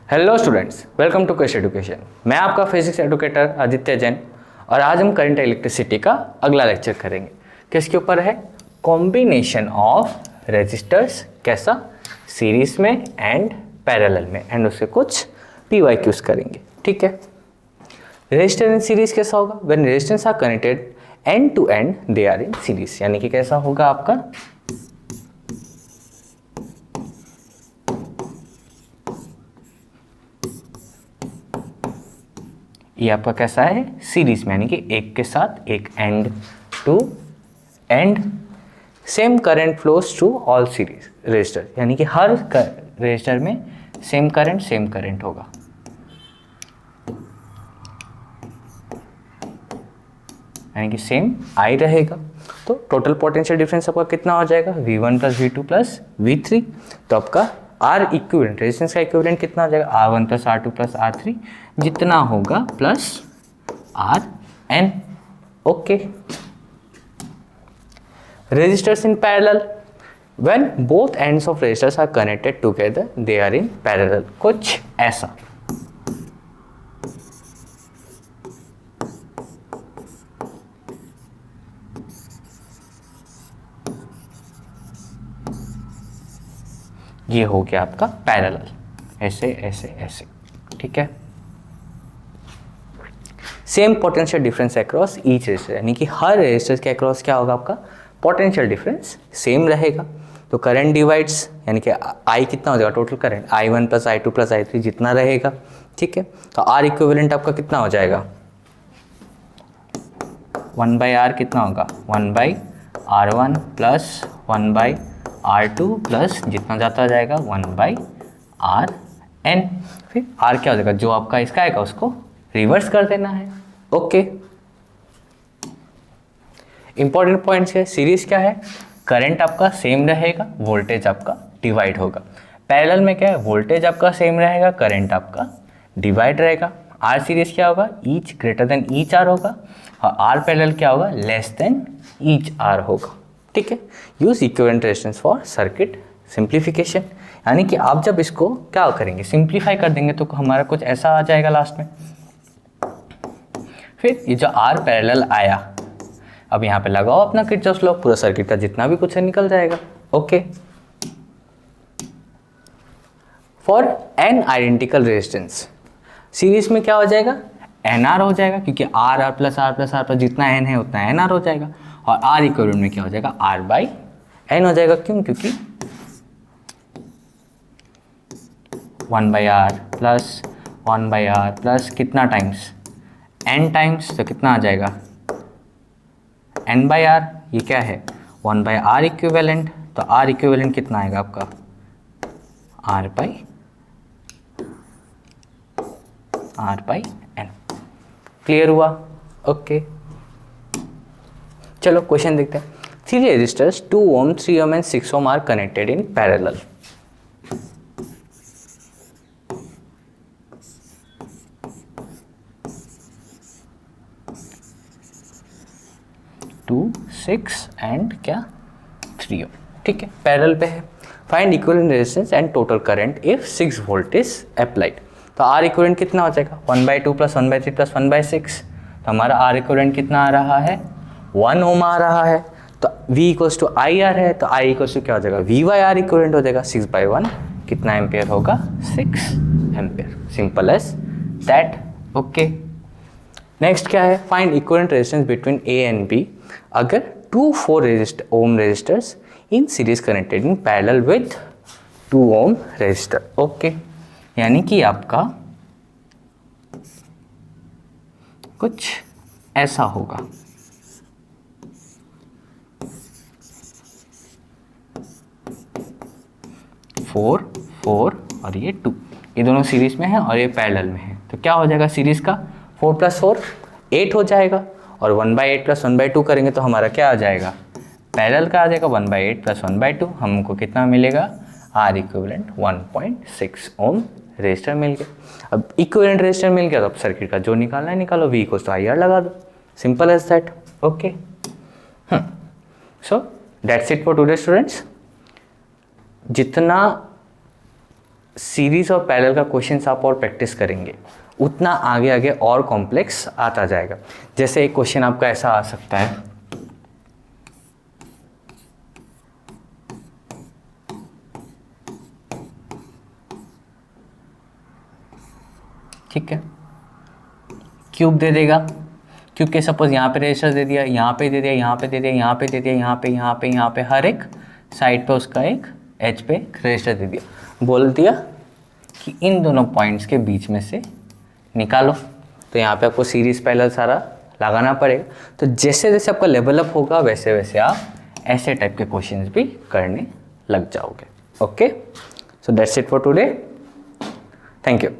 Hello students, welcome to quest education. मैं आपका physics educator Aditya Jain और आज हम करंट इलेक्ट्रिसिटी का अगला लेक्चर करेंगे। किसके ऊपर है? कॉम्बिनेशन ऑफ रेजिस्टर्स, कैसा? सीरीज में एंड पैरेलल में, एंड उससे कुछ PYQs करेंगे। ठीक है। रेजिस्टर इन सीरीज कैसा होगा? When resistance are connected end to end they are in series, यानी कि कैसा होगा आपका? ये आपका कैसा है? सीरीज में, यानी कि एक के साथ एक, end to end same current flows through all series resistor, यानी कि हर रेजिस्टर में सेम करंट होगा। यानी कि सेम I रहेगा। तो टोटल पोटेंशियल डिफरेंस आपका कितना हो जाएगा? V1 plus V2 plus V3। तो आपका R इक्विवेलेंट, रेजिस्टेंस का इक्विवेलेंट कितना हो जाएगा? R1 plus R2 plus R3 जितना होगा plus Rn। Okay. Resistors in parallel, when both ends of resistors are connected together they are in parallel, कुछ ऐसा। ये हो गया आपका पैरेलल, ऐसे ऐसे ऐसे। ठीक है। Same potential difference across each resistor, यानी कि हर रेजिस्टर के अक्रॉस क्या होगा आपका? पोटेंशियल डिफरेंस सेम रहेगा। तो करंट डिवाइड्स, यानी कि I कितना हो जाएगा? Total current I1 plus I2 plus I3 जितना रहेगा। ठीक है। तो R इक्विवेलेंट आपका कितना हो जाएगा? 1/R कितना होगा? 1/R1 प्लस 1/R2 प्लस जितना जाता जाएगा 1/Rn। फिर R क्या हो जाएगा? जो आपका इसका आएगा उसको रिवर्स कर देना है। ओके। इंपॉर्टेंट पॉइंट्स है। सीरीज क्या है? करंट आपका सेम रहेगा, वोल्टेज आपका डिवाइड होगा। पैरेलल में क्या है? वोल्टेज आपका सेम रहेगा, करंट आपका डिवाइड रहेगा। R सीरीज क्या होगा? Each greater than each R होगा, और R पैरेलल क्या होगा? लेस देन ईच R होगा। ठीक है। Use equivalent resistance for circuit simplification, यानी कि आप जब इसको क्या करेंगे? सिंप्लीफाई कर देंगे तो हमारा कुछ ऐसा आ जाएगा लास्ट में। फिर ये जो R पैरेलल आया, अब यहाँ पे लगाओ अपना किरचॉफ लॉ, पूरा सर्किट का जितना भी कुछ है निकल जाएगा। Okay. For an identical resistance, series में क्या हो जाएगा? NR हो जाएगा, क्योंकि R plus R plus R plus जितना N है उतना NR हो जाएगा। और R इक्विवेलेंट में क्या हो जाएगा? R/N हो जाएगा। क्यों? क्योंकि 1/R प्लस 1/R प्लस कितना टाइम्स? N टाइम्स, तो कितना आ जाएगा? N/R। ये क्या है? 1/R equivalent. तो R इक्विवेलेंट कितना आएगा आपका? R/N। क्लियर हुआ? ओके। चलो क्वेश्चन देखते हैं। 3 resistors 2 ohm, 3 ohm and 6 ohm are connected in parallel. Two 6 and क्या 3 ohm। ठीक है, पैरेलल पे है। Find equivalent resistance and total current if 6 volt is applied. तो R इक्विवेलेंट कितना हो जाएगा? 1/2 प्लस 1/3 प्लस 1/6। तो हमारा R इक्विवेलेंट कितना आ रहा है? 1 ohm आ रहा है। तो V इक्वल्स टू IR है, तो I इक्वल्स टू क्या हो जाएगा? V/R इक्विवेलेंट हो जाएगा। 6/1 कितना एम्पेयर होगा? 6 ampere. Simple as that. Okay. Next क्या है? Find equivalent resistance between A and B अगर 2 4 ohm resistors in series connected in parallel with 2 ohm resistor. Okay. यानी कि आपका कुछ ऐसा होगा। 4 4 और ये 2, ये दोनों सीरीज में है और ये पैरेलल में है। तो क्या हो जाएगा सीरीज का? 4 प्लस 4 8 हो जाएगा, और 1/8 प्लस 1/2 करेंगे तो हमारा क्या आ जाएगा? पैरेलल का आ जाएगा 1/8 प्लस 1/2। हमको कितना मिलेगा? R इक्विवेलेंट 1.6 ohm रेजिस्टर मिल गया। अब इक्विवेलेंट रेजिस्टर मिल गया तो अब सर्किट का जो निकालना है निकालो, V इक्वल्स टू IR लगा दो। Simple as that. Okay. So that's it for today students. जितना सीरीज और पैरेलल का क्वेश्चंस आप और प्रैक्टिस करेंगे उतना आगे आगे और कॉम्प्लेक्स आता जाएगा। जैसे एक क्वेश्चन आपका ऐसा आ सकता है, ठीक है, क्यूब दे देगा, क्यूब के सपोज यहाँ पे रेजिस्टर दे दिया, यहाँ पे दे दिया, यहाँ पे दे दिया, यहाँ पे दे दिया, यहाँ पे, यहाँ पे, यहाँ पे, हर एक साइड पे उसका एक एच पे रेजिस्टर दे दिया, बोल दिया कि इन दोनों पॉइंट्स के बीच में से निकालो। तो यहाँ पे आपको सीरीज पैरेलल सारा लगाना पड़ेगा। तो जैसे जैसे आपका लेवल अप होगा वैसे वैसे आप ऐसे टाइप के क्वेश्चंस भी करने लग जाओगे। Okay, so that's it for today, thank you.